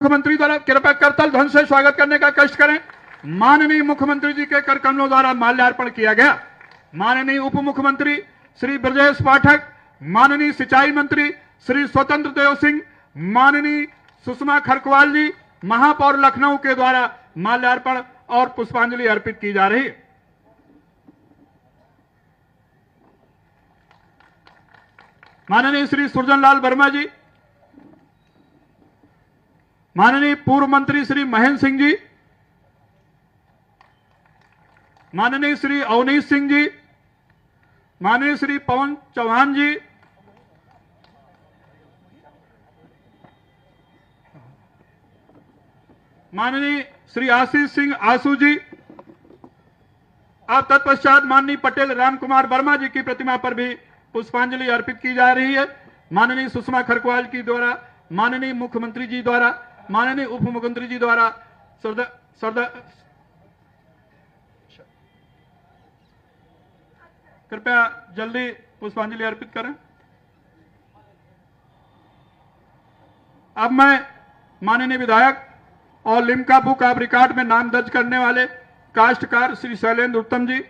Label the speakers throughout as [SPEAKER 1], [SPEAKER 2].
[SPEAKER 1] मुख्यमंत्री द्वारा कृपया करतल ध्वनि से स्वागत करने का कष्ट करें। माननीय मुख्यमंत्री जी के कर कमलों द्वारा माल्यार्पण किया गया। माननीय उप मुख्यमंत्री श्री ब्रजेश पाठक, माननीय सिंचाई मंत्री श्री स्वतंत्र देव सिंह, माननीय सुषमा खरकवाल जी, महापौर लखनऊ के द्वारा माल्यार्पण और पुष्पांजलि अर्पित की जा रही है। माननीय श्री सुरजन लाल वर्मा जी, माननीय पूर्व मंत्री श्री महेंद्र सिंह जी, माननीय श्री अवनीश सिंह जी, माननीय श्री पवन चौहान जी, माननीय श्री आशीष सिंह आसू जी, अब तत्पश्चात माननीय पटेल राम कुमार वर्मा जी की प्रतिमा पर भी पुष्पांजलि अर्पित की जा रही है। माननीय सुषमा खरकवाल की द्वारा, माननीय मुख्यमंत्री जी द्वारा, माननीय उप मुख्यमंत्री जी द्वारा कृपया जल्दी पुष्पांजलि अर्पित करें। अब मैं माननीय विधायक और लिम्का बुक ऑफ रिकॉर्ड में नाम दर्ज करने वाले काश्तकार श्री शैलेंद्र उत्तम जी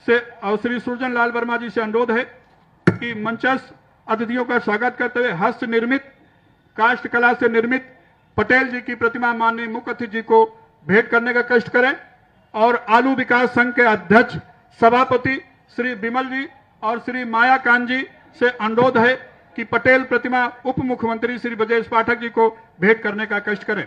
[SPEAKER 1] से और श्री सुरजन लाल वर्मा जी से अनुरोध है कि मंचस्थ अतिथियों का स्वागत करते हुए हस्त निर्मित काष्ठ कला से निर्मित पटेल जी की प्रतिमा माननीय मुख्य अतिथि जी को भेंट करने का कष्ट करें। और आलू विकास संघ के अध्यक्ष सभापति श्री विमल जी और श्री माया कांत जी से अनुरोध है कि पटेल प्रतिमा उप मुख्यमंत्री श्री ब्रजेश पाठक जी को भेंट करने का कष्ट करें।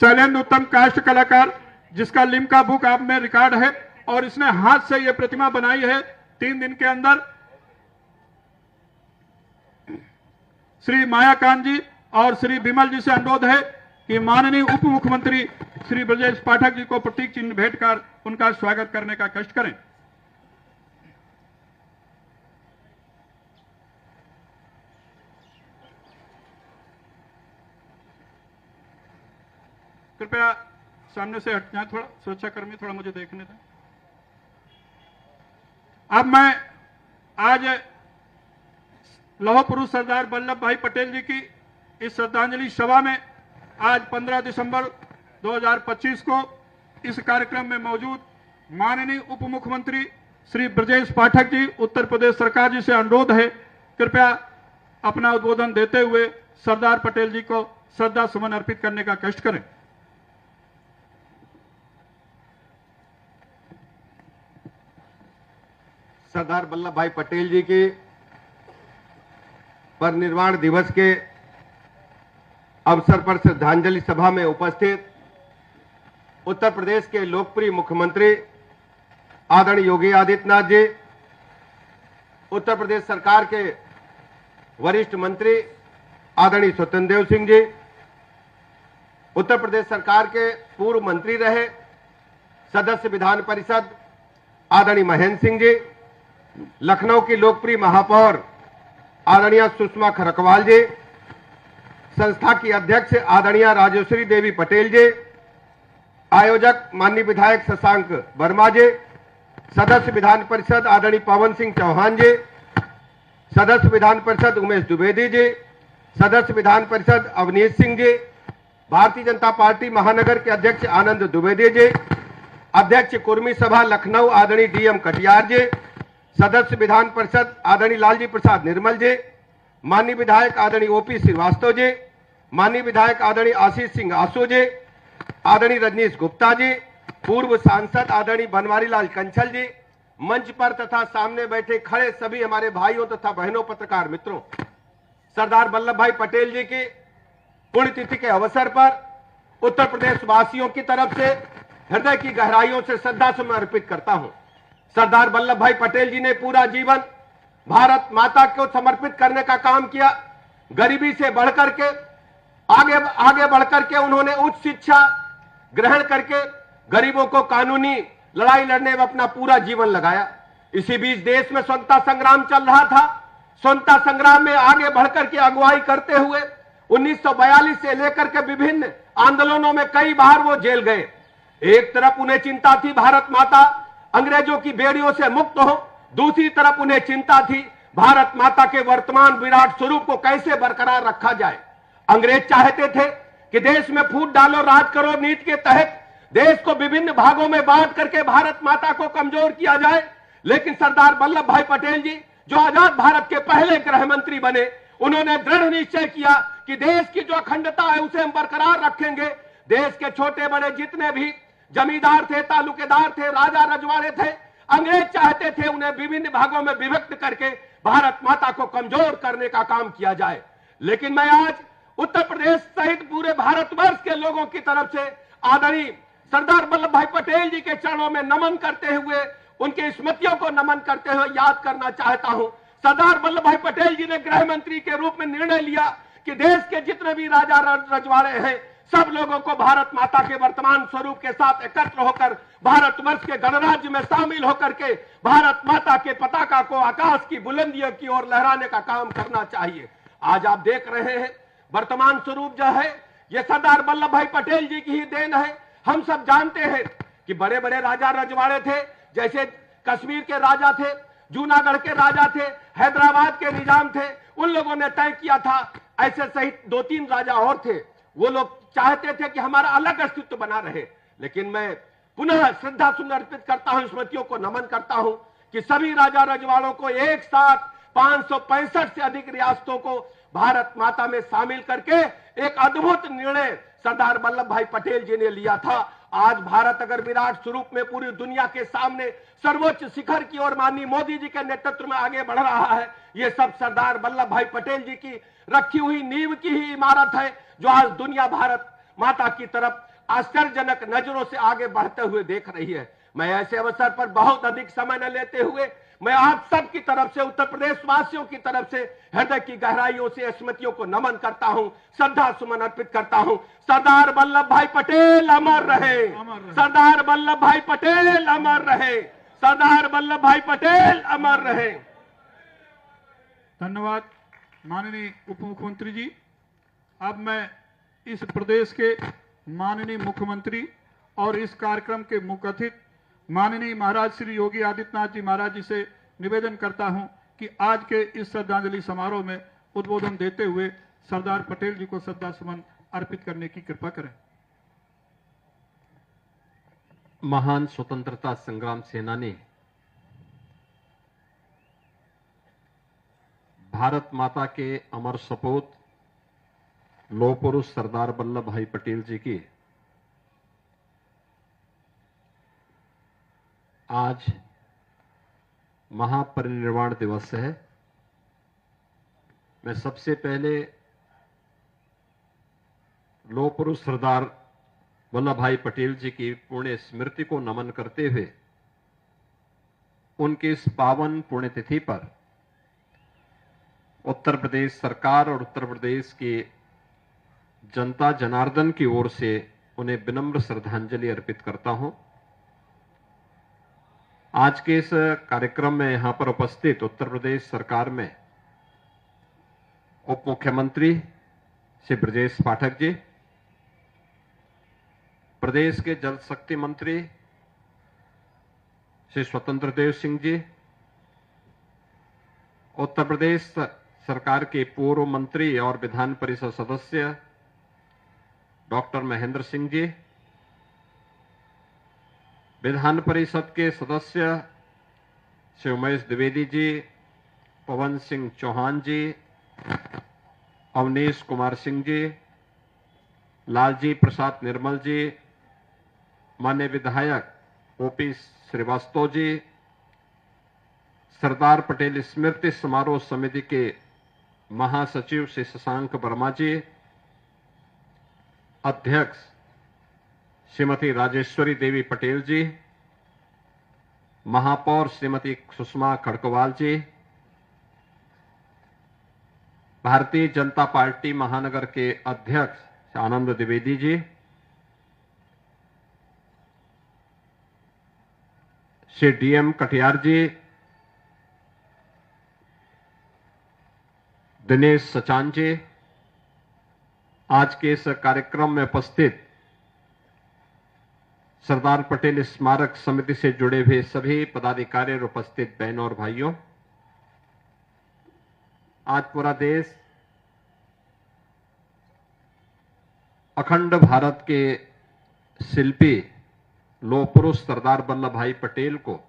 [SPEAKER 1] शैलेंद्र उत्तम काष्ठ कलाकार जिसका लिम्का बुक ऑफ में रिकॉर्ड है और इसने हाथ से यह प्रतिमा बनाई है 3 दिन के अंदर। श्री मायाकांत जी और श्री विमल जी से अनुरोध है कि माननीय उप मुख्यमंत्री श्री ब्रजेश पाठक जी को प्रतीक चिन्ह भेंट कर उनका स्वागत करने का कष्ट करें। कृपया सामने से हट जाए, थोड़ा सुरक्षाकर्मी थोड़ा मुझे देखने दें। अब मैं आज लौह पुरुष सरदार वल्लभ भाई पटेल जी की इस श्रद्धांजलि सभा में आज 15 दिसंबर 2025 को इस कार्यक्रम में मौजूद माननीय उप मुख्यमंत्री श्री ब्रजेश पाठक जी उत्तर प्रदेश सरकार जी से अनुरोध है कृपया अपना उद्बोधन देते हुए सरदार पटेल जी को श्रद्धा सुमन अर्पित करने का कष्ट करें।
[SPEAKER 2] सरदार वल्लभ भाई पटेल जी के परिनिर्वाण दिवस के अवसर पर श्रद्धांजलि सभा में उपस्थित उत्तर प्रदेश के लोकप्रिय मुख्यमंत्री आदरणीय योगी आदित्यनाथ जी, उत्तर प्रदेश सरकार के वरिष्ठ मंत्री आदरणीय स्वतंत्र देव सिंह जी, उत्तर प्रदेश सरकार के पूर्व मंत्री रहे सदस्य विधान परिषद आदरणीय महेंद्र सिंह जी, लखनऊ की लोकप्रिय महापौर आदरणीय सुषमा खरकवाल जी, संस्था की अध्यक्ष आदरणीय राजेश्वरी देवी पटेल जी, आयोजक माननीय विधायक शशांक वर्मा जी, सदस्य विधान परिषद आदरणीय पवन सिंह चौहान जी, सदस्य विधान परिषद उमेश द्विवेदी जी, सदस्य विधान परिषद अवनीश सिंह जी, भारतीय जनता पार्टी महानगर के अध्यक्ष आनंद द्विवेदी जी, अध्यक्ष कुर्मी सभा लखनऊ आदरणीय डीएम कटियार जी, सदस्य विधान परिषद आदरणीय लालजी प्रसाद निर्मल जी, माननीय विधायक आदरणीय ओपी श्रीवास्तव जी, माननीय विधायक आदरणीय आशीष सिंह आसू जी, आदरणीय रजनीश गुप्ता जी, पूर्व सांसद आदरणीय बनवारी लाल कंछल जी, मंच पर तथा सामने बैठे खड़े सभी हमारे भाइयों तथा बहनों पत्रकार मित्रों, सरदार वल्लभ भाई पटेल जी की पुण्यतिथि के अवसर पर उत्तर प्रदेश वासियों की तरफ से हृदय की गहराइयों से श्रद्धा सुमन अर्पित करता हूं। सरदार वल्लभ भाई पटेल जी ने पूरा जीवन भारत माता को समर्पित करने का काम किया। गरीबी से बढ़कर के आगे बढ़कर के उन्होंने उच्च शिक्षा ग्रहण करके गरीबों को कानूनी लड़ाई लड़ने में अपना पूरा जीवन लगाया। इसी बीच देश में स्वतंत्रता संग्राम चल रहा था। स्वतंत्रता संग्राम में आगे बढ़कर के अगुवाई करते हुए 1942 से लेकर के विभिन्न आंदोलनों में कई बार वो जेल गए। एक तरफ उन्हें चिंता थी भारत माता अंग्रेजों की बेड़ियों से मुक्त हो, दूसरी तरफ उन्हें चिंता थी भारत माता के वर्तमान विराट स्वरूप को कैसे बरकरार रखा जाए। अंग्रेज चाहते थे कि देश में फूट डालो राज करो नीति के तहत देश को विभिन्न भागों में बांट करके भारत माता को कमजोर किया जाए, लेकिन सरदार वल्लभ भाई पटेल जी जो आजाद भारत के पहले गृह मंत्री बने, उन्होंने दृढ़ निश्चय किया कि देश की जो अखंडता है उसे हम बरकरार रखेंगे। देश के छोटे बड़े जितने भी जमींदार थे, तालुकेदार थे, राजा रजवाड़े थे, अंग्रेज चाहते थे उन्हें विभिन्न भागों में विभक्त करके भारत माता को कमजोर करने का काम किया जाए। लेकिन मैं आज उत्तर प्रदेश सहित पूरे भारतवर्ष के लोगों की तरफ से आदरणीय सरदार वल्लभ भाई पटेल जी के चरणों में नमन करते हुए, उनके स्मृतियों को नमन करते हुए याद करना चाहता हूं। सरदार वल्लभ भाई पटेल जी ने गृह मंत्री के रूप में निर्णय लिया कि देश के जितने भी राजा रजवाड़े हैं सब लोगों को भारत माता के वर्तमान स्वरूप के साथ एकत्र होकर भारतवर्ष के गणराज्य में शामिल होकर के भारत माता के पताका को आकाश की बुलंदियों की ओर लहराने का काम करना चाहिए। आज आप देख रहे हैं वर्तमान स्वरूप जो है ये सरदार वल्लभ भाई पटेल जी की ही देन है। हम सब जानते हैं कि बड़े बड़े राजा रजवाड़े थे, जैसे कश्मीर के राजा थे, जूनागढ़ के राजा थे, हैदराबाद के निजाम थे, उन लोगों ने तय किया था। ऐसे सहित 2-3 राजा और थे, वो लोग चाहते थे कि हमारा अलग अस्तित्व बना रहे। लेकिन मैं पुनः श्रद्धा सुमन अर्पित करता हूं, स्मृतियों को नमन करता हूं कि सभी राजा रजवाड़ों को एक साथ 565 से अधिक रियासतों को भारत माता में शामिल करके एक अद्भुत निर्णय सरदार वल्लभ भाई पटेल जी ने लिया था। आज भारत अगर विराट स्वरूप में पूरी दुनिया के सामने सर्वोच्च शिखर की ओर माननीय मोदी जी के नेतृत्व में आगे बढ़ रहा है, ये सब सरदार वल्लभ भाई पटेल जी की रखी हुई नींव की ही इमारत है, जो आज दुनिया भारत माता की तरफ आश्चर्यजनक नजरों से आगे बढ़ते हुए देख रही है। मैं ऐसे अवसर पर बहुत अधिक समय न लेते हुए मैं आप सब की तरफ से, उत्तर प्रदेश वासियों की तरफ से हृदय की गहराइयों से स्मृतियों को नमन करता हूं, श्रद्धा सुमन अर्पित करता हूं। सरदार वल्लभ भाई पटेल अमर रहे, सरदार वल्लभ भाई पटेल अमर रहे, सरदार वल्लभ भाई पटेल अमर रहे।
[SPEAKER 1] धन्यवाद माननीय उप मुख्यमंत्री जी। अब मैं इस प्रदेश के माननीय मुख्यमंत्री और इस कार्यक्रम के मुख्य अतिथि माननीय महाराज श्री योगी आदित्यनाथ जी महाराज जी से निवेदन करता हूं कि आज के इस श्रद्धांजलि समारोह में उद्बोधन देते हुए सरदार पटेल जी को श्रद्धा सुमन अर्पित करने की कृपा करें।
[SPEAKER 3] महान स्वतंत्रता संग्राम सेनानी भारत माता के अमर सपूत लौह पुरुष सरदार वल्लभ भाई पटेल जी की आज महापरिनिर्वाण दिवस है। मैं सबसे पहले लौह पुरुष सरदार वल्लभ भाई पटेल जी की पुण्य स्मृति को नमन करते हुए उनकी इस पावन पुण्यतिथि पर उत्तर प्रदेश सरकार और उत्तर प्रदेश की जनता जनार्दन की ओर से उन्हें विनम्र श्रद्धांजलि अर्पित करता हूं। आज के इस कार्यक्रम में यहां पर उपस्थित उत्तर प्रदेश सरकार में उप मुख्यमंत्री श्री ब्रजेश पाठक जी, प्रदेश के जल शक्ति मंत्री श्री स्वतंत्र देव सिंह जी, उत्तर प्रदेश सरकार के पूर्व मंत्री और विधान परिषद सदस्य डॉक्टर महेंद्र सिंह जी, विधान परिषद के सदस्य श्री उमेश द्विवेदी जी, पवन सिंह चौहान जी, अवनीश कुमार सिंह जी, लालजी प्रसाद निर्मल जी, माननीय विधायक ओपी श्रीवास्तव जी, सरदार पटेल स्मृति समारोह समिति के महासचिव श्री शशांक वर्मा जी, अध्यक्ष श्रीमती राजेश्वरी देवी पटेल जी, महापौर श्रीमती सुषमा खड़कवाल जी, भारतीय जनता पार्टी महानगर के अध्यक्ष आनंद द्विवेदी जी, श्री डीएम कटियार जी, दिनेश सचान जी, आज के इस कार्यक्रम में उपस्थित सरदार पटेल स्मारक समिति से जुड़े हुए सभी पदाधिकारी और उपस्थित बहनों और भाइयों, आज पूरा देश अखंड भारत के शिल्पी लौह पुरुष सरदार वल्लभ भाई पटेल को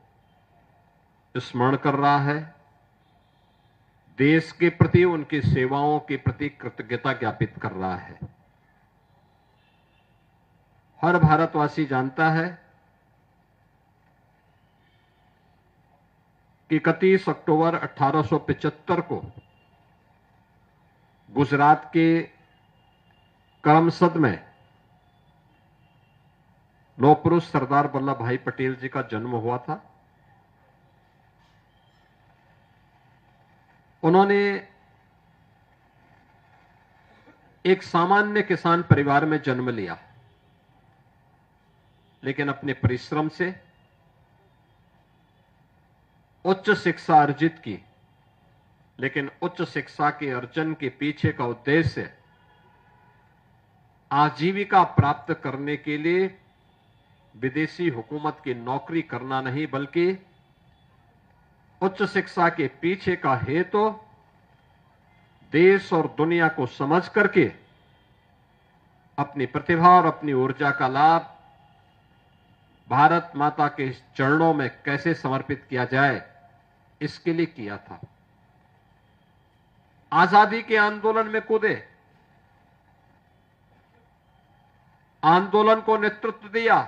[SPEAKER 3] स्मरण कर रहा है, देश के प्रति उनकी सेवाओं के प्रति कृतज्ञता ज्ञापित कर रहा है। हर भारतवासी जानता है कि 31 अक्टूबर 1875 को गुजरात के करमसद में लौह पुरुष सरदार वल्लभ भाई पटेल जी का जन्म हुआ था। उन्होंने एक सामान्य किसान परिवार में जन्म लिया, लेकिन अपने परिश्रम से उच्च शिक्षा अर्जित की। लेकिन उच्च शिक्षा के अर्जन के पीछे का उद्देश्य आजीविका प्राप्त करने के लिए विदेशी हुकूमत की नौकरी करना नहीं, बल्कि उच्च शिक्षा के पीछे का हेतु देश और दुनिया को समझ करके अपनी प्रतिभा और अपनी ऊर्जा का लाभ भारत माता के चरणों में कैसे समर्पित किया जाए, इसके लिए किया था। आजादी के आंदोलन में कूदे, आंदोलन को नेतृत्व दिया,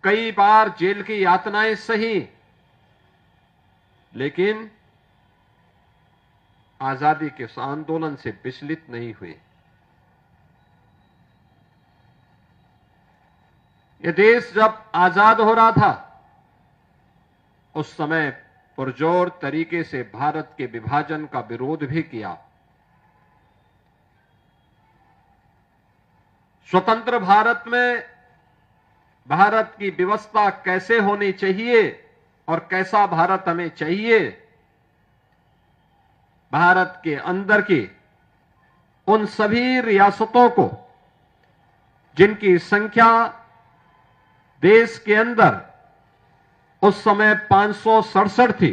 [SPEAKER 3] कई बार जेल की यातनाएं सही, लेकिन आजादी के उस आंदोलन से विचलित नहीं हुए। यह देश जब आजाद हो रहा था, उस समय पुरजोर तरीके से भारत के विभाजन का विरोध भी किया। स्वतंत्र भारत में भारत की व्यवस्था कैसे होनी चाहिए और कैसा भारत हमें चाहिए, भारत के अंदर की उन सभी रियासतों को जिनकी संख्या देश के अंदर उस समय 567 थी,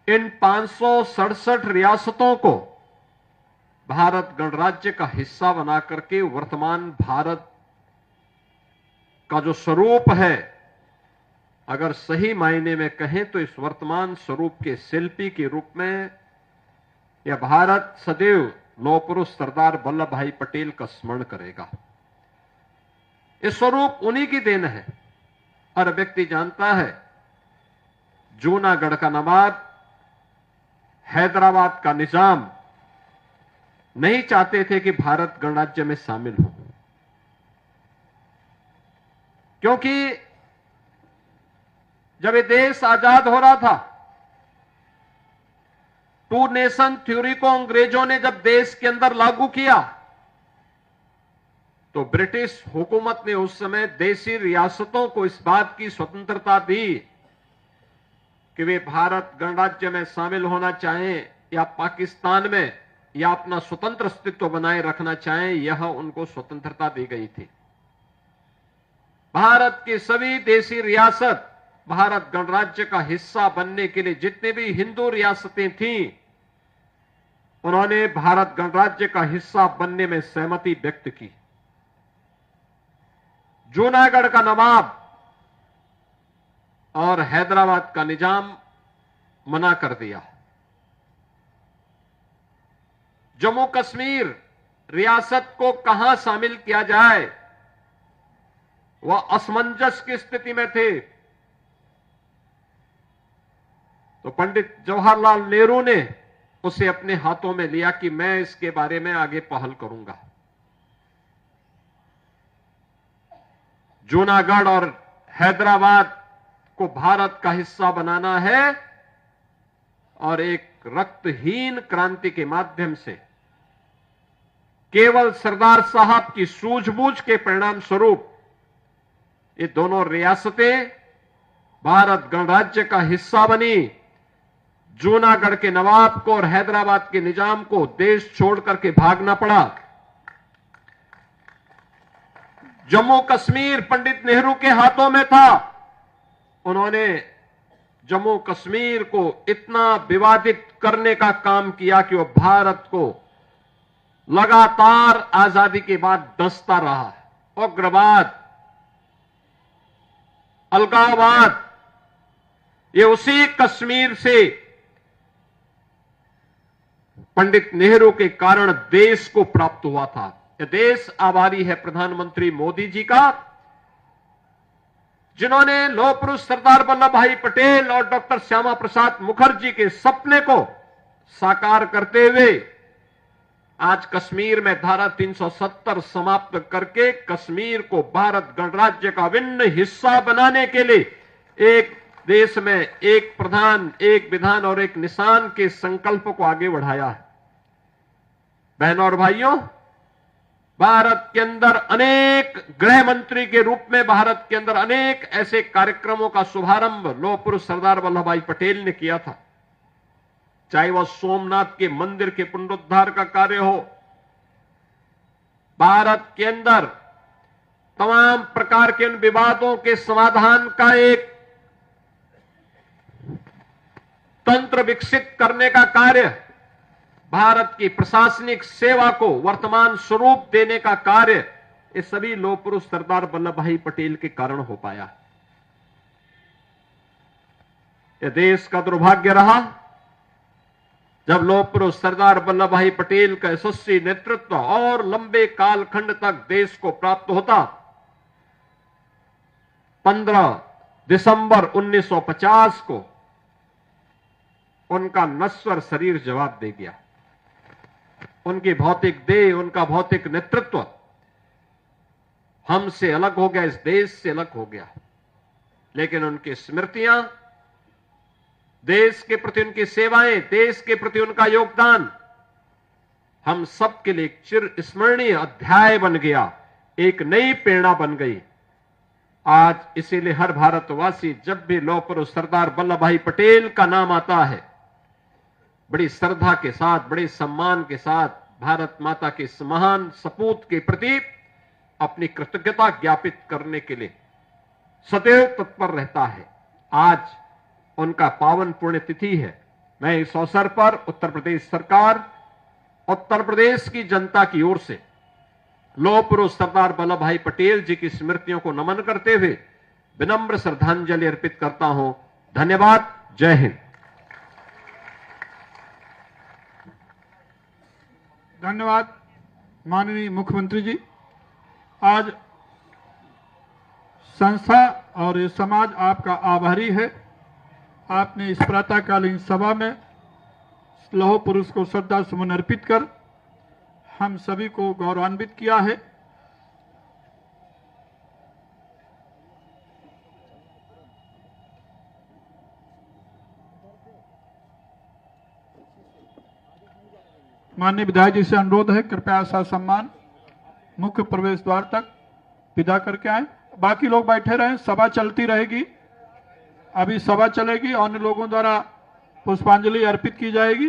[SPEAKER 3] इन 567 रियासतों को भारत गणराज्य का हिस्सा बना करके वर्तमान भारत का जो स्वरूप है, अगर सही मायने में कहें तो इस वर्तमान स्वरूप के शिल्पी के रूप में यह भारत सदैव लौह पुरुष सरदार वल्लभ भाई पटेल का स्मरण करेगा। इस स्वरूप उन्हीं की देन है। हर व्यक्ति जानता है, जूनागढ़ का नवाब, हैदराबाद का निजाम नहीं चाहते थे कि भारत गणराज्य में शामिल हो, क्योंकि जब ये देश आजाद हो रहा था, टू नेशन थ्योरी को अंग्रेजों ने जब देश के अंदर लागू किया, तो ब्रिटिश हुकूमत ने उस समय देशी रियासतों को इस बात की स्वतंत्रता दी कि वे भारत गणराज्य में शामिल होना चाहें या पाकिस्तान में या अपना स्वतंत्र अस्तित्व बनाए रखना चाहें, यह उनको स्वतंत्रता दी गई थी। भारत की सभी देशी रियासत भारत गणराज्य का हिस्सा बनने के लिए जितने भी हिंदू रियासतें थीं, उन्होंने भारत गणराज्य का हिस्सा बनने में सहमति व्यक्त की। जूनागढ़ का नवाब और हैदराबाद का निजाम मना कर दिया। जम्मू कश्मीर रियासत को कहां शामिल किया जाए, वह असमंजस की स्थिति में थे। तो पंडित जवाहरलाल नेहरू ने उसे अपने हाथों में लिया कि मैं इसके बारे में आगे पहल करूंगा। जूनागढ़ और हैदराबाद को भारत का हिस्सा बनाना है और एक रक्तहीन क्रांति के माध्यम से केवल सरदार साहब की सूझबूझ के परिणाम स्वरूप ये दोनों रियासतें भारत गणराज्य का हिस्सा बनी। जूनागढ़ के नवाब को और हैदराबाद के निजाम को देश छोड़ करके भागना पड़ा। जम्मू कश्मीर पंडित नेहरू के हाथों में था। उन्होंने जम्मू कश्मीर को इतना विवादित करने का काम किया कि वह भारत को लगातार आजादी के बाद डसता रहा। उग्रवाद, अलगाववाद, ये उसी कश्मीर से पंडित नेहरू के कारण देश को प्राप्त हुआ था। यह देश आभारी है प्रधानमंत्री मोदी जी का, जिन्होंने लौह पुरुष सरदार वल्लभ भाई पटेल और डॉक्टर श्यामा प्रसाद मुखर्जी के सपने को साकार करते हुए आज कश्मीर में धारा 370 समाप्त करके कश्मीर को भारत गणराज्य का अभिन्न हिस्सा बनाने के लिए एक देश में एक प्रधान, एक विधान और एक निशान के संकल्प को आगे बढ़ाया है। बहनों और भाइयों, भारत के अंदर अनेक गृह मंत्री के रूप में भारत के अंदर अनेक ऐसे कार्यक्रमों का शुभारंभ लौह पुरुष सरदार वल्लभ भाई पटेल ने किया था। चाहे वह सोमनाथ के मंदिर के पुनरुद्धार का कार्य हो, भारत के अंदर तमाम प्रकार के उन विवादों के समाधान का एक तंत्र विकसित करने का कार्य, भारत की प्रशासनिक सेवा को वर्तमान स्वरूप देने का कार्य, ये सभी लौह पुरुष सरदार वल्लभ भाई पटेल के कारण हो पाया। यह देश का दुर्भाग्य रहा जब लौह पुरुष सरदार वल्लभ भाई पटेल का यशस्वी नेतृत्व और लंबे कालखंड तक देश को प्राप्त होता। 15 दिसंबर 1950 को उनका नश्वर शरीर जवाब दे गया। उनकी भौतिक देह, उनका भौतिक नेतृत्व हमसे अलग हो गया, इस देश से अलग हो गया। लेकिन उनकी स्मृतियां, देश के प्रति उनकी सेवाएं, देश के प्रति उनका योगदान हम सबके लिए एक चिर स्मरणीय अध्याय बन गया, एक नई प्रेरणा बन गई। आज इसीलिए हर भारतवासी जब भी लौह पुरुष सरदार वल्लभ भाई पटेल का नाम आता है, बड़ी श्रद्धा के साथ, बड़े सम्मान के साथ भारत माता के इस महान सपूत के प्रति अपनी कृतज्ञता ज्ञापित करने के लिए सदैव तत्पर रहता है। आज उनका पावन पुण्यतिथि है। मैं इस अवसर पर उत्तर प्रदेश सरकार, उत्तर प्रदेश की जनता की ओर से लौह पुरुष सरदार वल्लभ भाई पटेल जी की स्मृतियों को नमन करते हुए विनम्र श्रद्धांजलि अर्पित करता हूं। धन्यवाद। जय हिंद।
[SPEAKER 1] धन्यवाद माननीय मुख्यमंत्री जी। आज संस्था और ये समाज आपका आभारी है। आपने इस प्रातःकालीन सभा में लौह पुरुष को श्रद्धा सुमन अर्पित कर हम सभी को गौरवान्वित किया है। माननीय विधायक जी से अनुरोध है, कृपया सम्मान मुख्य प्रवेश द्वार तक विदा करके आए। बाकी लोग बैठे रहें, सभा चलती रहेगी। अभी सभा चलेगी, अन्य लोगों द्वारा पुष्पांजलि अर्पित की जाएगी।